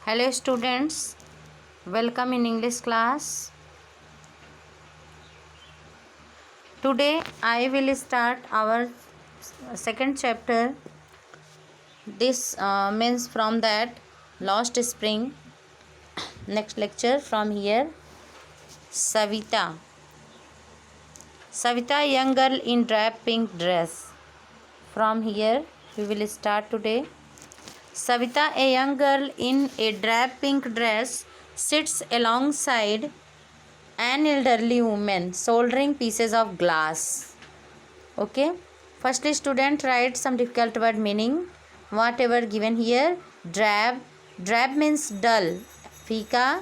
Hello students, welcome in English class. Today I will start our second chapter. This means from that Lost Spring. Next lecture from here. Savita. Savita, young girl in drab pink dress. From here we will start today. Savita, a young girl in a drab pink dress, sits alongside an elderly woman soldering pieces of glass. Okay, firstly student write some difficult word meaning whatever given here. Drab means dull, फीका.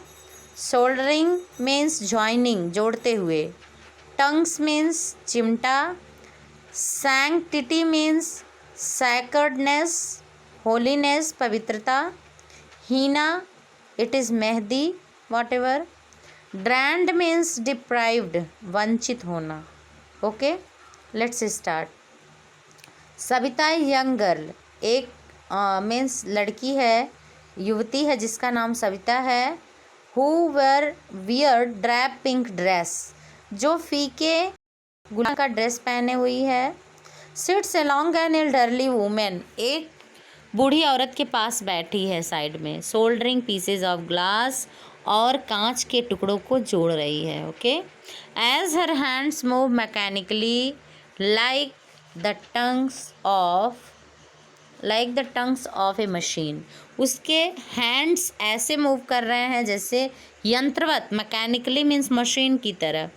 Soldering means joining, जोड़ते हुए. Tongues means चिमटा. Sanctity means sacredness, holiness, पवित्रता. Hina, it is mehndi, whatever. Drained means deprived, वंचित होना. Okay, let's start. Savita young girl, एक means लड़की है, युवती है जिसका नाम सविता है. Who wear drab pink dress, जो फीके गुलाबी का ड्रेस पहने हुई है. Sits along an elderly women, एक बूढ़ी औरत के पास बैठी है साइड में. सोल्डरिंग पीसेज ऑफ ग्लास, और कांच के टुकड़ों को जोड़ रही है. Okay, as her hands move mechanically like the tongs of a machine. उसके हैंड्स ऐसे मूव कर रहे हैं जैसे यंत्रवत. मैकेनिकली मीन्स मशीन की तरह,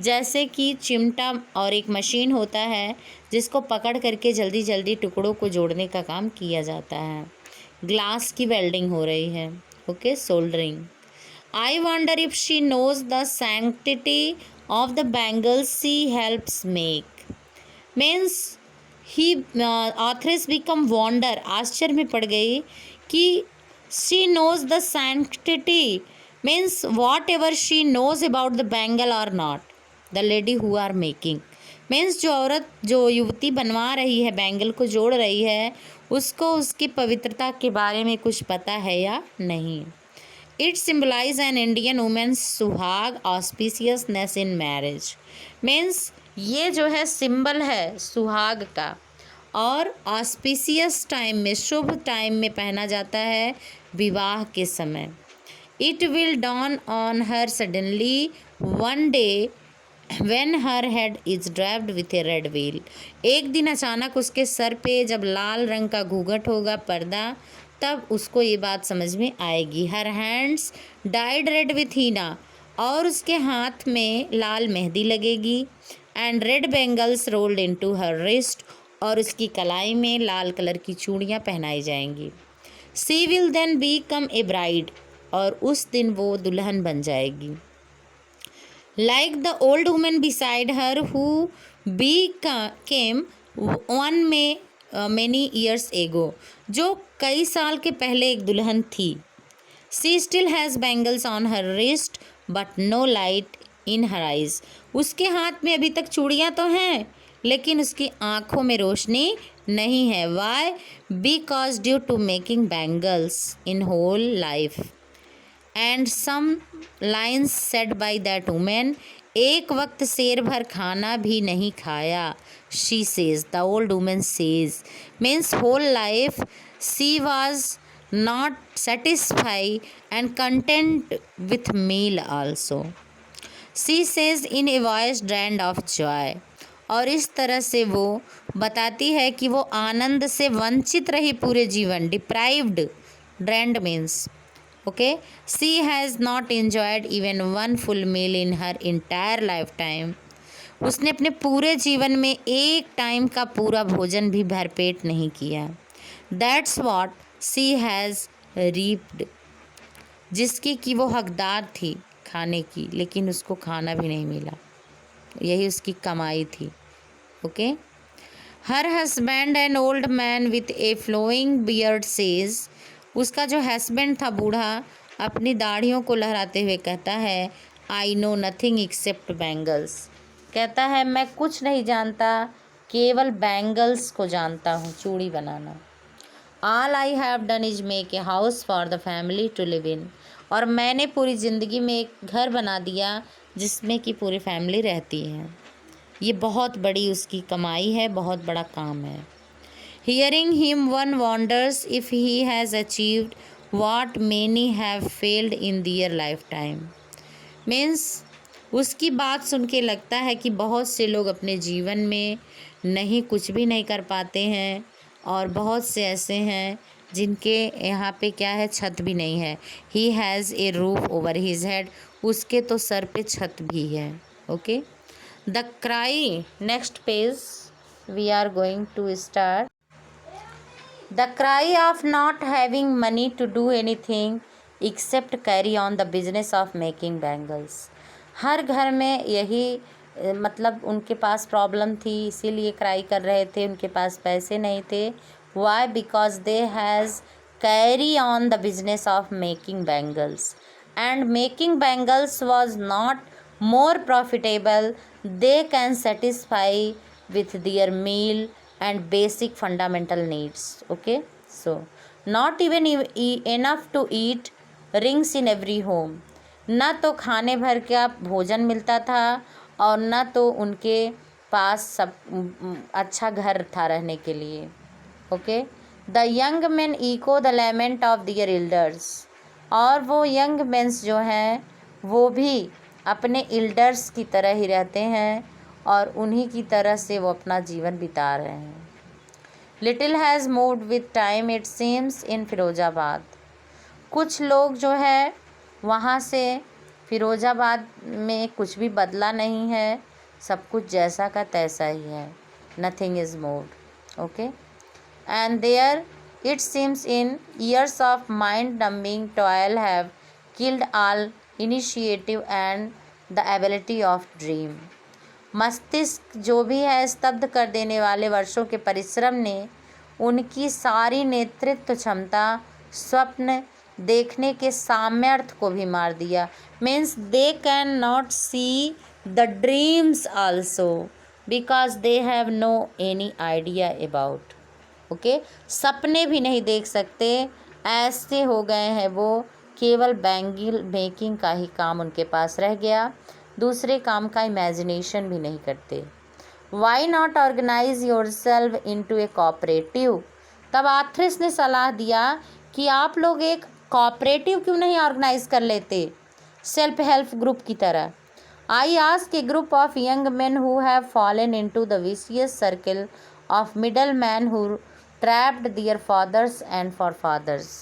जैसे कि चिमटा और एक मशीन होता है जिसको पकड़ करके जल्दी जल्दी टुकड़ों को जोड़ने का काम किया जाता है. ग्लास की वेल्डिंग हो रही है. Okay, soldering. I wonder if she knows the sanctity of the bangles she helps make. Means he authors become wonder, आश्चर्य में पड़ गई कि she knows the sanctity means whatever she knows about the bangle or not. The lady who are making means जो युवती बनवा रही है, बैंगल को जोड़ रही है, उसको उसकी पवित्रता के बारे में कुछ पता है या नहीं. It symbolizes an Indian woman's सुहाग, auspiciousness in marriage. Means ये जो है सिंबल है सुहाग का, और ऑस्पिशियस टाइम में, शुभ टाइम में पहना जाता है विवाह के समय. It will dawn on her suddenly one day when her head is draped with a red veil. एक दिन अचानक उसके सर पे जब लाल रंग का घूंघट होगा, पर्दा, तब उसको ये बात समझ में आएगी. Her hands dyed red with henna, और उसके हाथ में लाल मेहंदी लगेगी. And red bangles rolled into her wrist, और उसकी कलाई में लाल कलर की चूड़ियाँ पहनाई जाएंगी. She will then become a bride, और उस दिन वो दुल्हन बन जाएगी. Like the old women beside her who became one में मैनी ईयर्स एगो, जो कई साल के पहले एक दुल्हन थी. She still has bangles on her wrist but no light in her eyes. उसके हाथ में अभी तक चूड़ियाँ तो हैं, लेकिन उसकी आँखों में रोशनी नहीं है. Why? Because due to making bangles in whole life. And some lines said by that women, एक वक्त शेर भर खाना भी नहीं खाया. She says, the old women says, means whole life she was not satisfy and content with meal also. She says in a voice drained of joy, और इस तरह से वो बताती है कि वो आनंद से वंचित रही पूरे जीवन. Deprived, drained means okay. She has not enjoyed even one full meal in her entire lifetime. उसने अपने पूरे जीवन में एक टाइम का पूरा भोजन भी भरपेट नहीं किया. दैट्स वॉट शी हैज़ रीप्ड, जिसकी कि वो हकदार थी खाने की, लेकिन उसको खाना भी नहीं मिला. यही उसकी कमाई थी. Okay. Her husband an old man with a flowing beard says, उसका जो हस्बैंड था बूढ़ा, अपनी दाढ़ियों को लहराते हुए कहता है, I know nothing accept bangles. कहता है मैं कुछ नहीं जानता, केवल बैंगल्स को जानता हूँ, चूड़ी बनाना. All I have done is make a house for the family to live in, और मैंने पूरी ज़िंदगी में एक घर बना दिया जिसमें कि पूरी फैमिली रहती है। ये बहुत बड़ी उसकी कमाई है, बहुत बड़ा काम है। Hearing him one wonders if he has achieved what many have failed in their lifetime। मीन्स उसकी बात सुन के लगता है कि बहुत से लोग अपने जीवन में कुछ भी नहीं कर पाते हैं, और बहुत से ऐसे हैं जिनके यहाँ पे क्या है, छत भी नहीं है। He has a roof over his head, उसके तो सर पे छत भी है। Okay, the cry, next page we are going to start. The cry of not having money to do anything except carry on the business of making bangles। हर घर में यही मतलब उनके पास प्रॉब्लम थी, इसीलिए क्राई कर रहे थे, उनके पास पैसे नहीं थे। Why? Because they has carry on the business of making bangles, and making bangles was not more profitable. They can satisfy with their meal and basic fundamental needs। okay, so not even enough to eat rings in every home। ना तो खाने भर का भोजन मिलता था और ना तो उनके पास सब अच्छा घर था रहने के लिए। Okay, the young man echo the lament of their elders, और वो यंग मैंस जो हैं वो भी अपने एल्डर्स की तरह ही रहते हैं और उन्हीं की तरह से वो अपना जीवन बिता रहे हैं। Little has moved with time it seems इन फिरोजाबाद, कुछ लोग जो है वहाँ से फिरोजाबाद में कुछ भी बदला नहीं है, सब कुछ जैसा का तैसा ही है। Nothing is moved. Okay, and there it seems in years of mind numbing toil have killed all initiative and the ability of dream. मस्तिष्क जो भी है स्तब्ध कर देने वाले वर्षों के परिश्रम ने उनकी सारी नेतृत्व क्षमता, स्वप्न देखने के सामर्थ्य को भी मार दिया। Means they can not see the dreams also because they have no any idea about. Okay, सपने भी नहीं देख सकते, ऐसे हो गए हैं वो, केवल बैंगल मेकिंग का ही काम उनके पास रह गया, दूसरे काम का इमेजिनेशन भी नहीं करते। Why not organise yourself into a cooperative, तब आथ्रिस ने सलाह दिया कि आप लोग एक कोऑपरेटिव क्यों नहीं ऑर्गेनाइज कर लेते, सेल्फ हेल्प ग्रुप की तरह। I ask a group of young man who have fallen into the vicious circle of middle man who trapped their fathers and forefathers.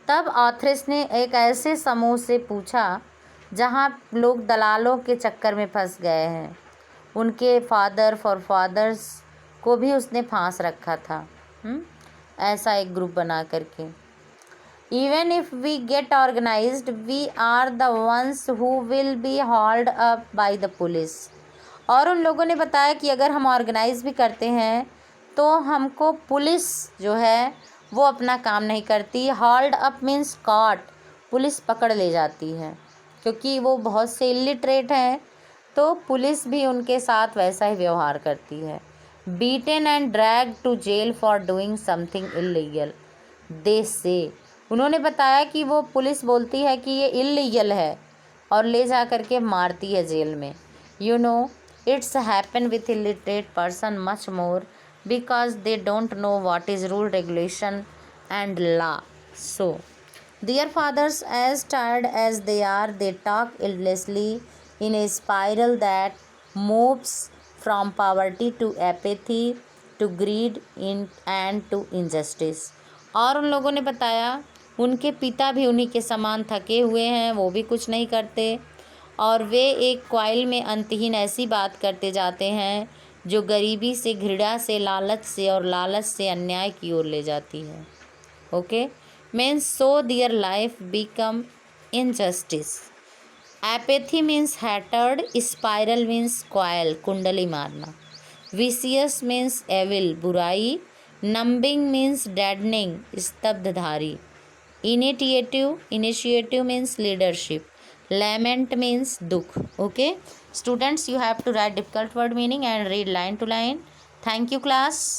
तब आथ्रिस ने एक ऐसे समूह से पूछा जहाँ लोग दलालों के चक्कर में फंस गए हैं, उनके फादर फॉर फादर्स को भी उसने फांस रखा था। ऐसा एक ग्रुप बना करके, even if we get organised we are the ones who will be hold up by the police. और उन लोगों ने बताया कि अगर हम ऑर्गेनाइज भी करते हैं तो हमको पुलिस जो है वो अपना काम नहीं करती। Hold up means caught, police पकड़ ले जाती है, क्योंकि वो बहुत से इलिटरेट हैं तो पुलिस भी उनके साथ वैसा ही व्यवहार करती है। Beaten and drag to jail for doing something illegal they say, उन्होंने बताया कि वो पुलिस बोलती है कि ये इलीगल है और ले जा कर के मारती है जेल में। You know it's happen with illiterate person much more because they don't know what is rule regulation and law. So their fathers, as tired as they are, they talk endlessly in a spiral that moves from poverty to apathy to greed and to injustice। और उन लोगों ने बताया उनके पिता भी उन्हीं के समान थके हुए हैं, वो भी कुछ नहीं करते और वे एक कॉइल में अंतहीन ऐसी बात करते जाते हैं जो गरीबी से, घृणा से, लालच से और लालच से अन्याय की ओर ले जाती है। Okay, means so their life become injustice। apathy means hatred, spiral means coil, कुंडली मारना, vicious means evil, बुराई, numbing means deadening, स्तब्धधारी, initiative means leadership, lament means दुख। okay students, you have to write difficult word meaning and read line to line। thank you class।